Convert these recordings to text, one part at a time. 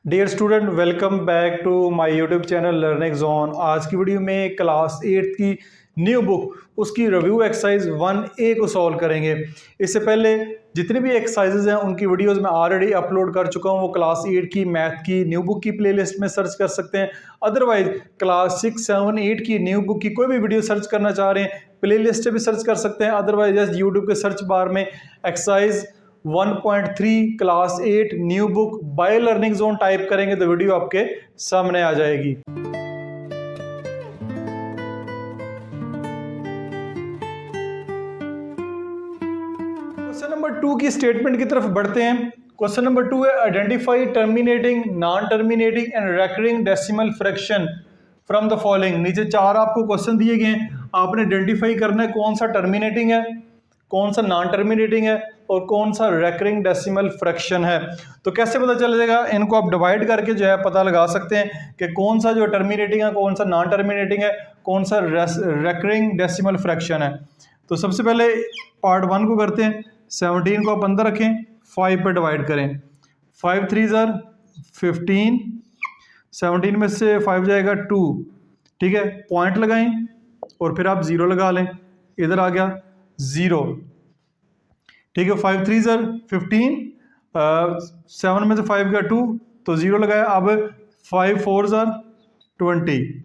Dear student, welcome back to my YouTube channel learning zone. आज की video में class 8 की न्यू बुक उसकी रिव्यू एक्सरसाइज 1A को सॉल्व करेंगे। इससे पहले जितनी भी एक्सरसाइजेज हैं उनकी वीडियोस मैं ऑलरेडी अपलोड कर चुका हूं। वो क्लास 8 की मैथ की न्यू बुक की प्लेलिस्ट में सर्च कर सकते हैं। अदरवाइज क्लास 6, 7, 8 की न्यू बुक की कोई भी वीडियो सर्च करना चाह रहे हैं प्लेलिस्ट भी सर्च कर सकते हैं। अदरवाइज जस्ट यूट्यूब के सर्च बार में exercise 1.3 class 8 new book by learning zone type करेंगे तो वीडियो आपके सामने आ जाएगी। क्वेश्चन नंबर 2 की स्टेटमेंट की तरफ बढ़ते हैं। क्वेश्चन नंबर 2 है identify terminating, non terminating and recurring decimal fraction from the following. नीचे चार आपको क्वेश्चन दिए गए हैं, आपने आइडेंटिफाई करना है कौन सा टर्मिनेटिंग है, कौन सा नॉन टर्मिनेटिंग है और कौन सा रेकरिंग डेसिमल फ्रैक्शन है। तो कैसे पता चलेगा, इनको आप डिवाइड करके जो है पता लगा सकते हैं कि कौन सा जो टर्मिनेटिंग है, कौन सा नॉन टर्मिनेटिंग है, कौन सा रेकरिंग डेसिमल फ्रैक्शन है। तो सबसे पहले पार्ट 1 को करते हैं। 17 को आप अंदर रखें, 5 पे डिवाइड करें। 5 3 ज़र 15, 17 में से 5 जाएगा 2, ठीक है। पॉइंट लगाएं और फिर आप 0 लगा लें, इधर आ गया 0, ठीक है। 5 3 ज़र 15, 7 में से 5 गया 2 तो 0 लगाया। अब 5 4 ज़र 20,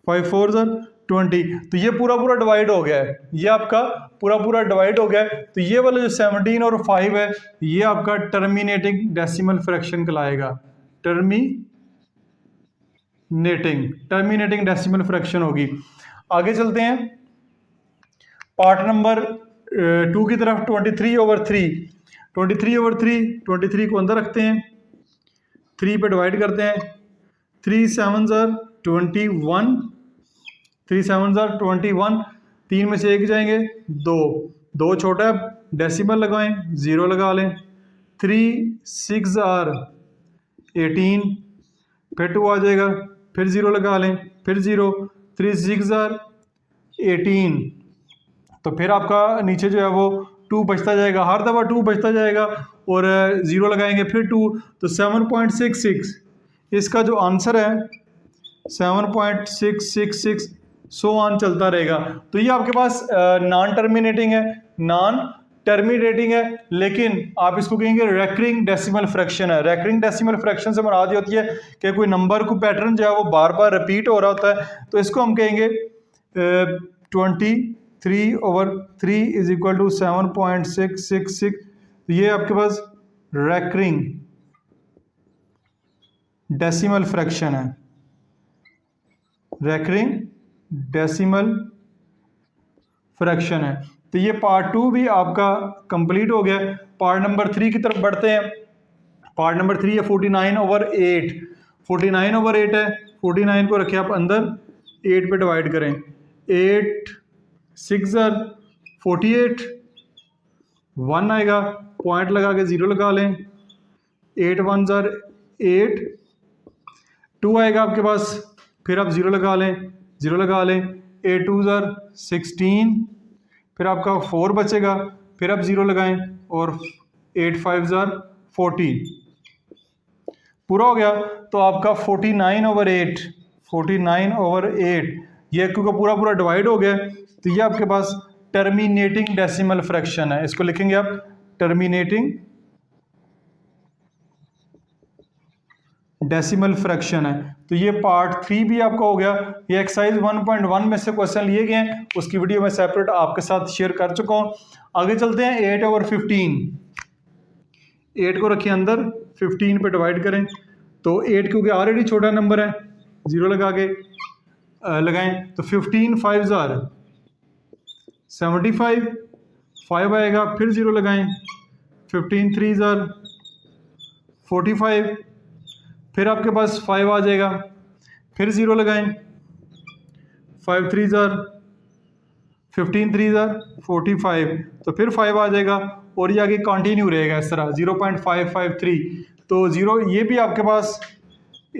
5 4 ज़र 20, तो ये पूरा पूरा डिवाइड हो गया है, ये आपका पूरा पूरा डिवाइड हो गया है। तो ये वाला जो 17 और 5 है ये आपका टर्मिनेटिंग डेसिमल फ्रैक्शन कहलाएगा। टर्मिनेटिंग डेसिमल फ्रैक्शन होगी। आगे चलते हैं पार्ट नंबर 2 की तरफ। 23/3, 23/3, 23 को अंदर रखते हैं, 3 पे डिवाइड करते हैं। 3 7 ज़र 21, 3 7 ज़र 21, 3 में से 1 जाएंगे 2, 2 छोटा है, डेसिमल लगाएं, 0 लगा लें। 3 6 ज़र 18, फिर 2 आ जाएगा, फिर 0 लगा लें, फिर 0, 3 6 ज़र 18, तो फिर आपका नीचे जो है वो 2 बचता जाएगा, हर दफ़ा 2 बचता जाएगा और 0 लगाएंगे फिर 2, तो 7.66 इसका जो आंसर है 7.666 सो ऑन चलता रहेगा। तो ये आपके पास नॉन टर्मिनेटिंग है, नॉन टर्मिनेटिंग है, लेकिन आप इसको कहेंगे रेकरिंग डेसिमल फ्रैक्शन है। रेकरिंग डेसिमल फ्रैक्शन से मुराद होती है कि कोई नंबर को पैटर्न जो है वो बार बार रिपीट हो रहा होता है, तो इसको हम कहेंगे 23/3 इज इक्वल टू 7.666। ये आपके पास रेकरिंग डेसिमल फ्रैक्शन है, रेकरिंग डेसिमल फ्रैक्शन है। तो ये पार्ट 2 भी आपका कंप्लीट हो गया। पार्ट नंबर 3 की तरफ बढ़ते हैं। पार्ट नंबर 3 है 49/8, 49/8 है। 49 को रखें आप अंदर, 8 पे डिवाइड करें। 8 6 ज़र 48, 1 आएगा, पॉइंट लगा के 0 लगा लें। 8 1 ज़र 8, 2 आएगा आपके पास, फिर आप 0 लगा लें, 0 लगा लें। 8 2 ज़र 16, फिर आपका 4 बचेगा, फिर आप 0 लगाएं और 8 5 ज़र 40, पूरा हो गया। तो आपका 49/8, 49/8 ये क्योंकि पूरा पूरा डिवाइड हो गया, तो ये आपके पास टर्मिनेटिंग डेसिमल फ्रैक्शन है। इसको लिखेंगे आप टर्मिनेटिंग डेसिमल फ्रैक्शन है। तो ये पार्ट 3 भी आपका हो गया। ये एक्सरसाइज 1.1 में से क्वेश्चन लिए गए हैं, उसकी वीडियो मैं सेपरेट आपके साथ शेयर कर चुका हूं। आगे चलते हैं 8/15, 8 को रखिए अंदर, 15 पे डिवाइड करें। तो 8 क्योंकि ऑलरेडी छोटा नंबर है, 0 लगा के लगाएं। तो 15 5 ज़र 75, 5 आएगा, फिर 0 लगाएं। 15 3 ज़र 45, फिर आपके पास 5 आ जाएगा, फिर 0 लगाएं। 5 3 ज़र 15 3 ज़र 45, तो फिर 5 आ जाएगा और ये आगे कंटिन्यू रहेगा इस तरह 0.553। तो 0 ये भी आपके पास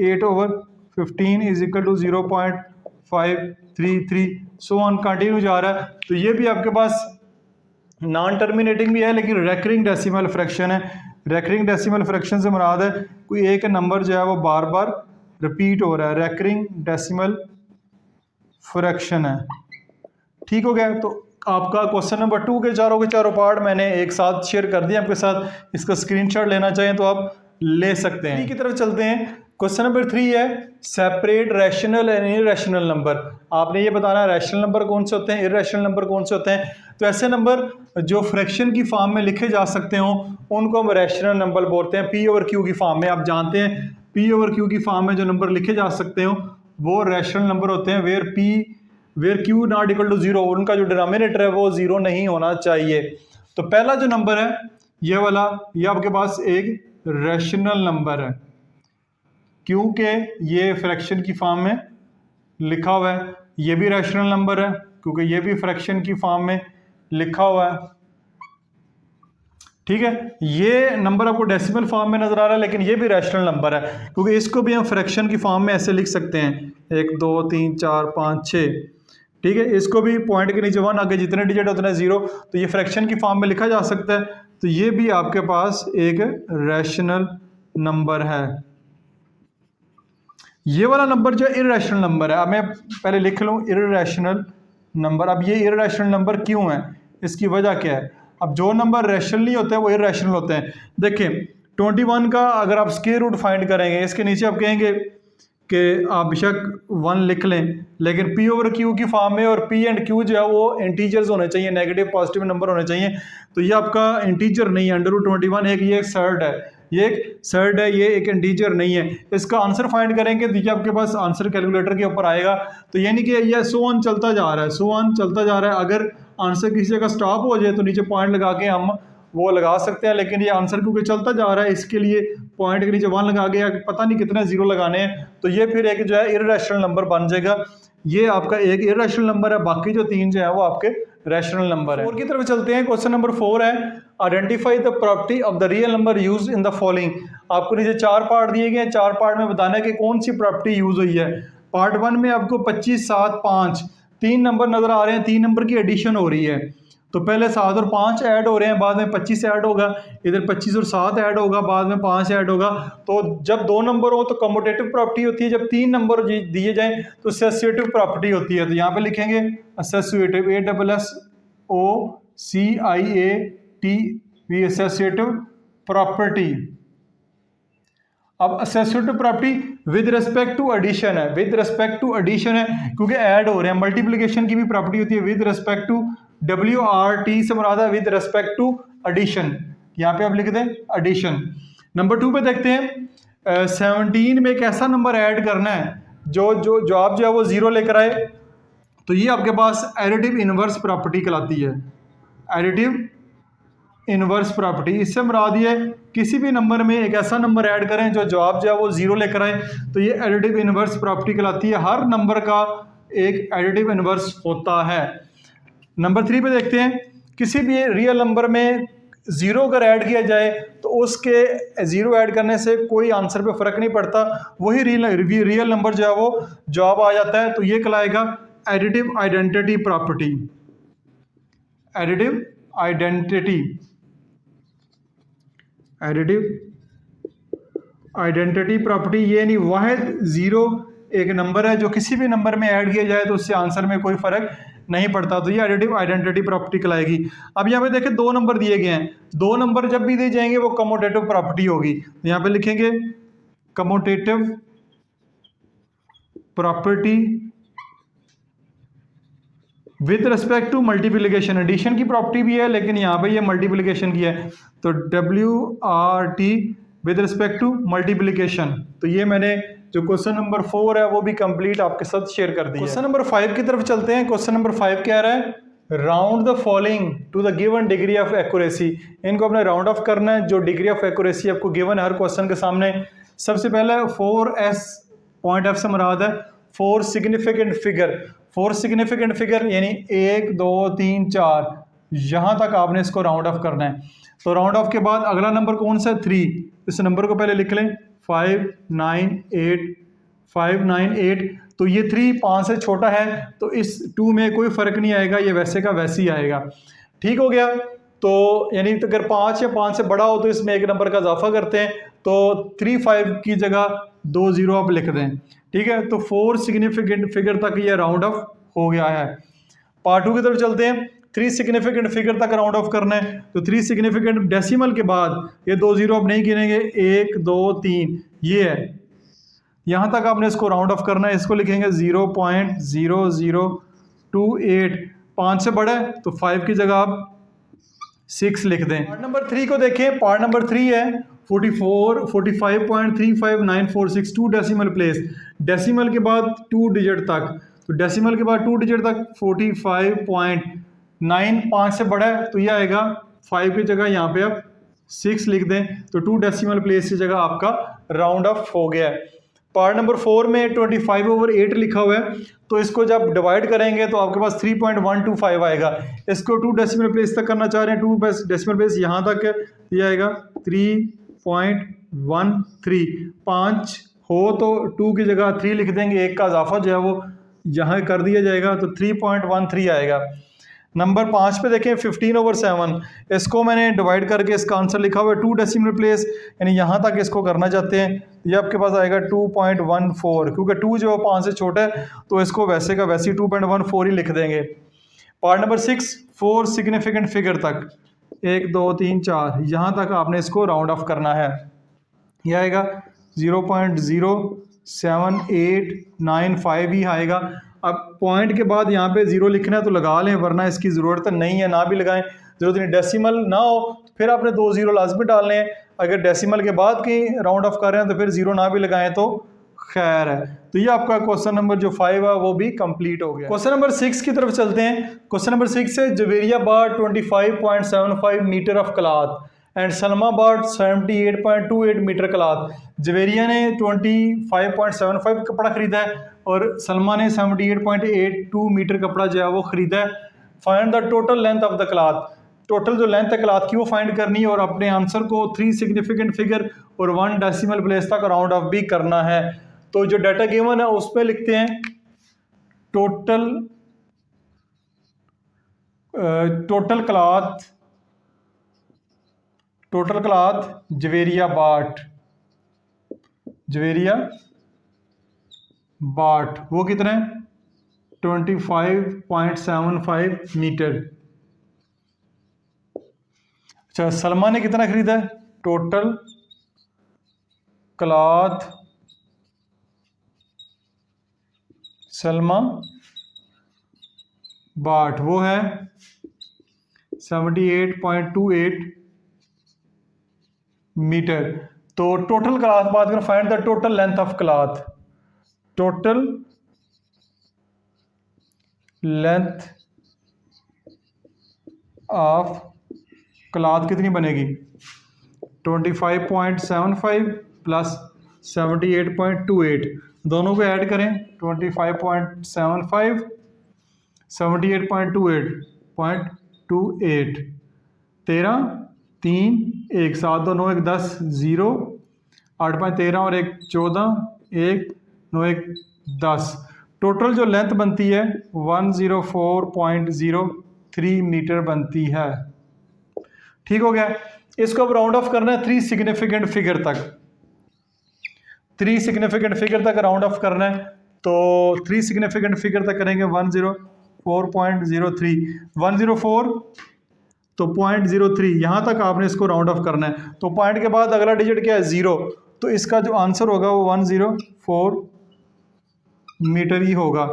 8/15 is equal to 0.533 so on continue जा रहा है। तो ये भी आपके पास नॉन टर्मिनेटिंग भी है लेकिन रेकरिंग डेसिमल फ्रैक्शन है। रैकरिंग डेसिमल फ्रैक्शन से मुराद है कोई एक नंबर जो है वो बार बार रिपीट हो रहा है, रैकरिंग डेसिमल फ्रैक्शन है। ठीक हो गया। तो आपका क्वेश्चन नंबर 2 के चारों पार्ट मैंने एक साथ शेयर कर दिए आपके साथ। इसका स्क्रीनशॉट लेना चाहें तो आप ले सकते हैं। 3 की तरफ चलते हैं। क्वेश्चन नंबर 3 है separate rational and irrational number. आपने ये बताना है रैशनल नंबर कौन से होते हैं, इरैशनल नंबर कौन से होते हैं। तो ऐसे नंबर जो फ्रैक्शन की फॉर्म में लिखे जा सकते हो उनको हम रैशनल नंबर बोलते हैं। पी ओवर क्यू की फॉर्म में, आप जानते हैं पी ओवर क्यू की फॉर्म में जो नंबर लिखे जा सकते हो वो रैशनल नंबर होते हैं। Where q not equal to 0, उनका जो डिनोमिनेटर है वो 0 नहीं होना चाहिए। तो पहला जो नंबर है ये वाला, ये आपके पास एक रैशनल नंबर है क्योंकि ये फ्रैक्शन की फॉर्म में लिखा हुआ है। ये भी रैशनल नंबर है क्योंकि ये भी फ्रैक्शन की फॉर्म में लिखा हुआ है। ठीक है, ये नंबर आपको डेसिमल फॉर्म में नजर आ रहा है लेकिन ये भी रैशनल नंबर है क्योंकि इसको भी हम फ्रैक्शन की फॉर्म में ऐसे लिख सकते हैं 1 2 3 4 5 6। ठीक है, इसको भी पॉइंट के नीचे 1 आगे जितने डिजिट उतने 0, तो ये फ्रैक्शन की फॉर्म में लिखा जा सकता है। तो ये भी आपके पास एक रैशनल नंबर है। ये वाला नंबर जो इरैशनल नंबर है, अब मैं पहले लिख लूँ इरैशनल नंबर। अब ये इरैशनल नंबर क्यों है, इसकी वजह क्या है। अब जो नंबर रैशनल नहीं होते हैं वो इरैशनल होते हैं। देखिए 21 का अगर आप स्क्वायर रूट फाइंड करेंगे, इसके नीचे आप कहेंगे कि आप बेशक 1 लिख लें लेकिन पी ओवर क्यू की फॉर्म में, और पी एंड क्यू जो है वो इंटीजर्स होने चाहिए, नेगेटिव पॉजिटिव नंबर होने चाहिए। तो ये आपका इंटीजर नहीं है, √21 एक ये एक सर्ड है, ये एक सर्ड है, ये एक इंटीजर नहीं है। इसका आंसर फाइंड करेंगे तो ये आपके पास आंसर कैलकुलेटर के ऊपर आएगा। तो यानी कि ये सो ऑन चलता जा रहा है, सो ऑन चलता जा रहा है। अगर आंसर किसी जगह स्टॉप हो जाए तो नीचे पॉइंट लगा के हम वो लगा सकते हैं, लेकिन ये आंसर क्योंकि चलता जा रहा है इसके लिए पॉइंट के नीचे 1 लगा के, पता नहीं कितने 0 लगाने हैं, तो ये फिर एक जो है इरैशनल नंबर बन जाएगा। ये आपका एक इरैशनल नंबर है, बाकी जो 3 जो है वो आपके रैशनल नंबर है। 4 की तरफ चलते हैं। क्वेश्चन नंबर 4 है identify the property of the real number used in the following. आपको नीचे 4 पार्ट दिए गए हैं, 4 पार्ट में बताना है कि कौन सी प्रॉपर्टी यूज हुई है। पार्ट 1 में आपको 25 7 5 3 नंबर नजर आ रहे हैं, 3 नंबर की एडिशन हो रही है। तो पहले 7 और 5 ऐड हो रहे हैं, बाद में 25 ऐड होगा, इधर 25 और 7 ऐड होगा, बाद में 5 ऐड होगा। तो जब 2 नंबर हो तो कम्यूटेटिव प्रॉपर्टी होती है, जब 3 नंबर दिए जाएं तो एसोसिएटिव प्रॉपर्टी होती है। तो यहाँ पे लिखेंगे एसोसिएटिव, ASSOCIATV, एसोसिएटिव प्रॉपर्टी। अब associative property with respect to addition है, विद रिस्पेक्ट टू एडिशन है क्योंकि ऐड हो रहे हैं। मल्टीप्लिकेशन की भी प्रॉपर्टी होती है विद रिस्पेक्ट टू, WRT से मुराद है विद रिस्पेक्ट टू एडिशन। यहाँ पे आप लिख दें एडिशन। नंबर 2 पे देखते हैं 17 में एक ऐसा नंबर ऐड करना है जो जवाब जो है वो 0 लेकर आए। तो ये आपके पास एडिटिव इनवर्स प्रॉपर्टी कहलाती है, एडिटिव इनवर्स प्रॉपर्टी। इससे मुराद ये किसी भी नंबर में एक ऐसा नंबर ऐड करें जो जवाब जो है वो 0 लेकर आए, तो ये एडिटिव इनवर्स प्रॉपर्टी कहलाती है। हर नंबर का एक एडिटिव इनवर्स होता है। नंबर 3 पे देखते हैं किसी भी रियल नंबर में 0 अगर ऐड किया जाए तो उसके 0 ऐड करने से कोई आंसर पे फर्क नहीं पड़ता, वही रियल नंबर जो है वो जवाब आ जाता है। तो ये कहलाएगा additive identity property, additive identity, additive identity property. ये नहीं वाहिद 0 एक नंबर है जो किसी भी नंबर में ऐड किया जाए तो उससे आंसर में कोई फर्क नहीं पड़ता, तो ये एडिटिव आइडेंटिटी प्रॉपर्टी कहलाएगी। अब यहाँ पे देखें 2 नंबर दिए गए हैं, 2 नंबर जब भी दिए जाएंगे वो कम्यूटेटिव प्रॉपर्टी होगी। तो यहाँ पे लिखेंगे commutative property with respect to multiplication. Addition की प्रॉपर्टी भी है लेकिन यहाँ पे ये मल्टीप्लिकेशन की है, तो WRT with respect to multiplication. तो ये मैंने जो क्वेश्चन नंबर 4 है वो भी कंप्लीट आपके साथ शेयर कर दिया। क्वेश्चन नंबर 5 की तरफ चलते हैं। क्वेश्चन नंबर 5 क्या रहा है, round the following to the given degree of accuracy. इनको अपने राउंड ऑफ करना है, जो डिग्री ऑफ एक्यूरेसी आपको गिवन है हर क्वेश्चन के सामने। सबसे पहले 4S पॉइंट F से मुराद है 4 सिग्निफिकेंट फिगर। 4 सिग्निफिकेंट फिगर यानी 1 2 3 4 यहाँ तक आपने इसको राउंड ऑफ करना है। तो राउंड ऑफ के बाद अगला नंबर कौन सा है, 3। इस नंबर को पहले लिख लें 598। तो ये 3 5 से छोटा है तो इस 2 में कोई फर्क नहीं आएगा, ये वैसे का वैसे ही आएगा। ठीक हो गया। तो यानी अगर 5 या 5 से बड़ा हो तो इसमें एक नंबर का इजाफा करते हैं, तो 35 की जगह 2 0 आप लिख दें। ठीक है, तो 4 सिग्निफिकेंट फिगर तक ये राउंड ऑफ हो गया है। पार्ट 2 की तरफ चलते हैं। 3 सिग्निफिकेंट फिगर तक राउंड ऑफ करना है, तो 3 सिग्निफिकेंट डेसिमल के बाद ये 2 0 आप नहीं गिनेंगे, 1 2 3 ये है, यहाँ तक आपने इसको राउंड ऑफ करना है। इसको लिखेंगे 0.0028। 5 से बड़ा है तो 5 की जगह आप 6 लिख दें। पार्ट नंबर 3 को देखें। पार्ट नंबर 3 है 45.35946 2 डेसिमल प्लेस, डेसिमल के बाद 2 डिजिट तक, तो डेसिमल के बाद 2 डिजिट तक 45.9 5 से बड़ा है तो ये आएगा 5 की जगह यहाँ पे आप 6 लिख दें, तो 2 डेसिमल प्लेस की जगह आपका राउंड ऑफ हो गया है। पार्ट नंबर 4 में 25/8 लिखा हुआ है, तो इसको जब डिवाइड करेंगे तो आपके पास 3.125 आएगा। इसको 2 डेसिमल प्लेस तक करना चाह रहे हैं, 2 डेसिमल प्लेस यहाँ तक है, ये आएगा 3.13। 5 हो तो 2 की जगह 3 लिख देंगे, एक का इजाफा जो है वो यहाँ कर दिया जाएगा, तो 3.13 आएगा। नंबर 5 पे देखें 15/7, इसको मैंने डिवाइड करके इसका आंसर लिखा हुआ है 2 डेसिमल प्लेस, यानी यहाँ तक इसको करना चाहते हैं, ये आपके पास आएगा 2.14, क्योंकि 2 जो 5 से छोटा है तो इसको वैसे का वैसे 2.14 ही लिख देंगे। पार्ट नंबर 6 4 सिग्निफिकेंट फिगर तक 1 2 3 4 यहाँ तक आपने इसको राउंड ऑफ करना है, यह आएगा 0.07895 ही आएगा। अब पॉइंट के बाद यहाँ पे 0 लिखना है तो लगा लें, वरना इसकी ज़रूरत नहीं है, ना भी लगाएं, ज़रूरत नहीं। डेसिमल ना हो तो फिर आपने 2 0 लाजमी डालने हैं, अगर डेसिमल के बाद की राउंड ऑफ कर रहे हैं तो फिर 0 ना भी लगाएं तो खैर है। तो ये आपका क्वेश्चन नंबर जो 5 है वो भी कंप्लीट हो गया। क्वेश्चन नंबर 6 की तरफ चलते हैं। क्वेश्चन नंबर 6 है Javeria bought 25.75 metre of cloth and Salma bought 78.28 metre cloth. Javeria ने 25.75 कपड़ा खरीदा है और सलमा ने 78.82 मीटर कपड़ा जो है वो खरीदा है। Find the total length of the cloth, total जो लेंथ है क्लॉथ की वो फाइंड करनी है और अपने आंसर को 3 सिग्निफिकेंट फिगर और 1 डेसिमल प्लेस तक राउंड ऑफ भी करना है। तो जो डाटा गिवन है उसमें लिखते हैं टोटल क्लॉथ जवेरिया बाट वो कितने 25.75 मीटर। अच्छा, सलमा ने कितना खरीदा है, टोटल क्लॉथ सलमा बाट वो है 78.28 मीटर। तो टोटल क्लॉथ बात करें, find the total length of cloth, total length of cloth कितनी बनेगी 25.75 प्लस 78.28, दोनों को ऐड करें 25.75 78.28 13 3 1 7 2 9 1 10 0 8 5 13 और 1 14 1 9 1 10। टोटल जो लेंथ बनती है 104.03 मीटर बनती है। ठीक हो गया। इसको अब राउंड ऑफ करना है 3 सिग्निफिकेंट फिगर तक, 3 सिग्निफिकेंट फिगर तक राउंड ऑफ करना है। तो 3 सिग्निफिकेंट फिगर तक करेंगे 104.03 104 तो 0.03 यहाँ तक आपने इसको राउंड ऑफ करना है। तो पॉइंट के बाद अगला डिजिट क्या है 0, तो इसका जो आंसर होगा वो 104 मीटर ही होगा।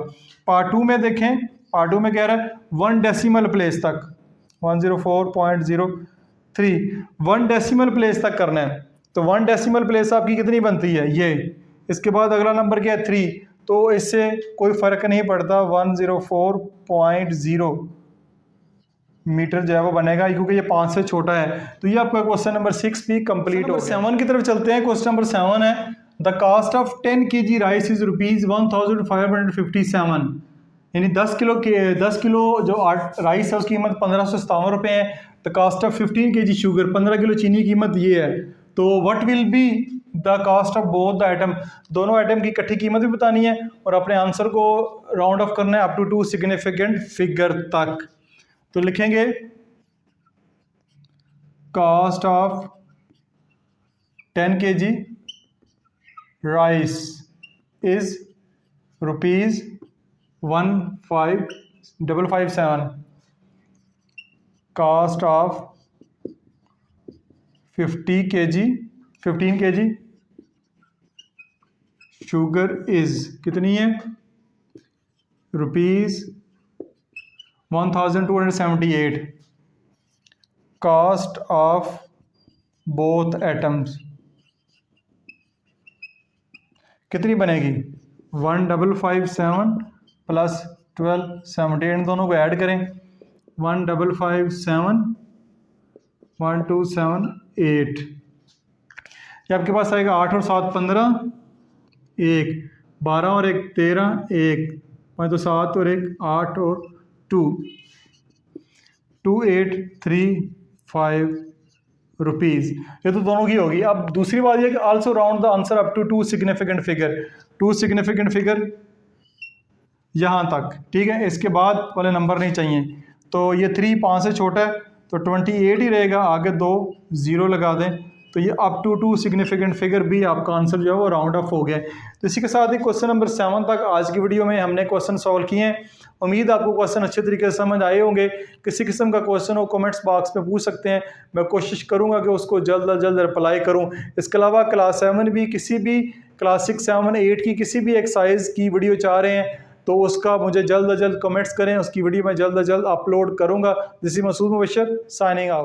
पार्ट 2 में देखें, पार्ट 2 में कह रहा है 1 डेसिमल प्लेस तक 104.03 1 डेसिमल प्लेस तक करना है। तो 1 डेसिमल प्लेस आपकी कितनी बनती है ये, इसके बाद अगला नंबर क्या है 3, तो इससे कोई फ़र्क नहीं पड़ता 104.0 मीटर जो है वो बनेगा, क्योंकि ये 5 से छोटा है। तो ये आपका क्वेश्चन नंबर 6 भी कंप्लीट हो गया। 7 की तरफ चलते हैं। क्वेश्चन नंबर 7 है the cost of 10 kg rice is ₹1557, यानी 10 किलो जो राइस है उसकी कीमत 1557 रुपये है। The cost of 15 kg sugar, 15 kilo चीनी की कीमत ये है। तो what will be the cost of both the item, दोनों आइटम की इकट्ठी कीमत भी बतानी है और अपने आंसर को राउंड ऑफ करना है अप टू 2 सिग्निफिकेंट फिगर तक। तो लिखेंगे cost of 10 kg rice is rupees 1557. Cost of 15 kg sugar is कितनी है? Rupees 1278. Cost of both atoms कितनी बनेगी? 1557 प्लस 1278, इन दोनों को ऐड करें. 1557 1278, ये आपके पास आएगा 8 और 7 15, 1 12 और 1 13, 1 5 तो 7 और 1 8 और 2 2835 रुपीज़. ये तो दोनों की होगी. अब दूसरी बात यह कि also round the answer up to 2 significant figure. 2 significant figure यहाँ तक, ठीक है. इसके बाद वाले नंबर नहीं चाहिए. तो ये 3 5 से छोटा है तो 28 ही रहेगा, आगे 2 0 लगा दें. तो ये अप टू 2 सिग्निफिकेंट फिगर भी आपका आंसर जो है वो राउंड ऑफ हो गया है. तो इसी के साथ ही क्वेश्चन नंबर 7 तक आज की वीडियो में हमने क्वेश्चन सॉल्व किए हैं. उम्मीद आपको क्वेश्चन अच्छे तरीके से समझ आए होंगे. किसी किस्म का क्वेश्चन हो कमेंट्स बॉक्स में पूछ सकते हैं, मैं कोशिश करूंगा कि उसको जल्द अज जल्द रिप्लाई करूं. इसके अलावा क्लास 7 भी किसी भी क्लास 6 7 8 की किसी भी एक्सरसाइज की वीडियो चाह रहे हैं तो उसका मुझे जल्द अज जल्द कमेंट्स करें, उसकी वीडियो मैं जल्द अज जल्द अपलोड करूंगा. This is Masood Mubashar signing out.